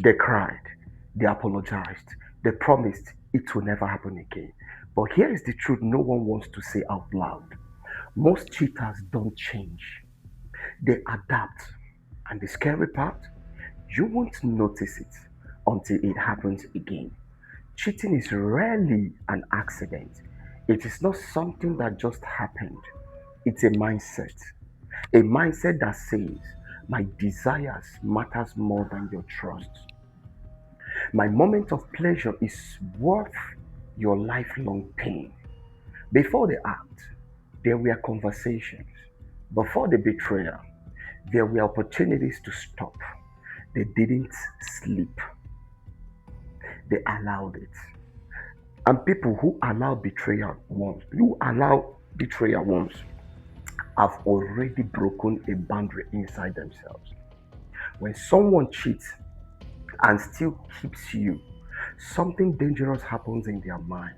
They cried, they apologized, they promised it will never happen again. But here is the truth no one wants to say out loud. Most cheaters don't change, they adapt. And the scary part, you won't notice it until it happens again. Cheating is rarely an accident. It is not something that just happened. It's a mindset. A mindset that says, my desires matters more than your trust. My moment of pleasure is worth your lifelong pain. Before the act, there were conversations. Before the betrayal, there were opportunities to stop. They didn't sleep. They allowed it. And people who allow betrayal once, have already broken a boundary inside themselves. When someone cheats and still keeps you, something dangerous happens in their mind.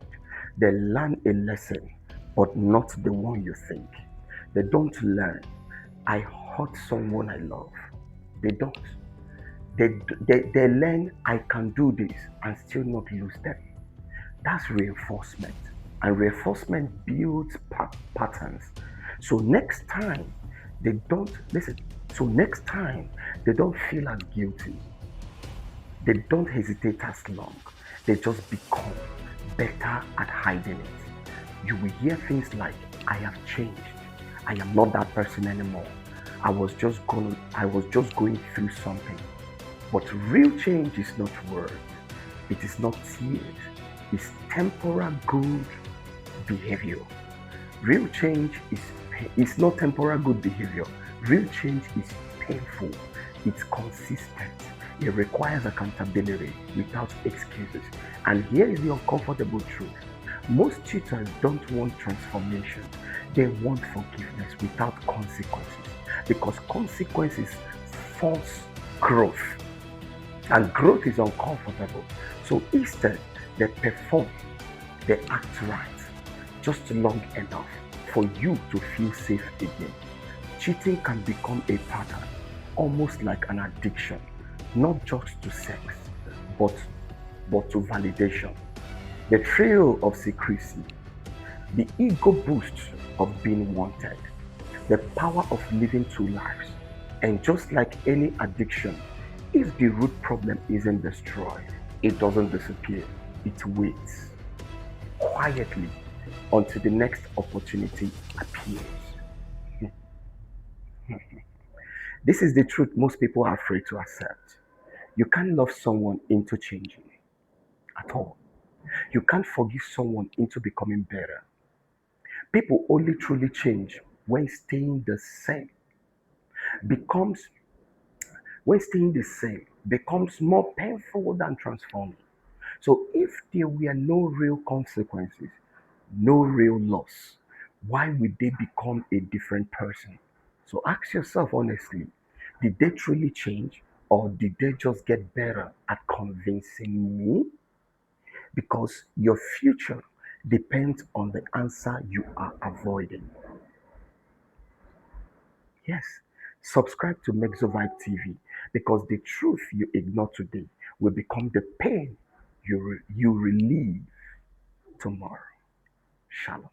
They learn a lesson, but not the one you think. They don't learn, I hurt someone I love. They don't. They learn, I can do this and still not lose them. That's reinforcement. And reinforcement builds patterns. So next time they don't listen. So next time they don't feel as guilty. They don't hesitate as long. They just become better at hiding it. You will hear things like, I have changed. I am not that person anymore. I was just going through something. But real change is not words. It is not tears. It's temporal good behavior. Real change is not temporal good behavior. Real change is painful. It's consistent. It requires accountability without excuses. And here is the uncomfortable truth. Most cheaters don't want transformation. They want forgiveness without consequences. Because consequences force growth. And growth is uncomfortable. So instead, they perform, they act right, just long enough for you to feel safe again. Cheating can become a pattern, almost like an addiction, not just to sex, but, but to validation. The thrill of secrecy, the ego boost of being wanted, the power of living two lives. And just like any addiction, if the root problem isn't destroyed, it doesn't disappear. It waits quietly until the next opportunity appears. This is the truth most people are afraid to accept. You can't love someone into changing at all. You can't forgive someone into becoming better. People only truly change when staying the same becomes becomes more painful than transforming. So if there were no real consequences, no real loss, why would they become a different person? So ask yourself honestly, did they truly change or did they just get better at convincing me? Because your future depends on the answer you are avoiding. Yes, subscribe to Mexovibe TV because the truth you ignore today will become the pain you relieve tomorrow. Shalom.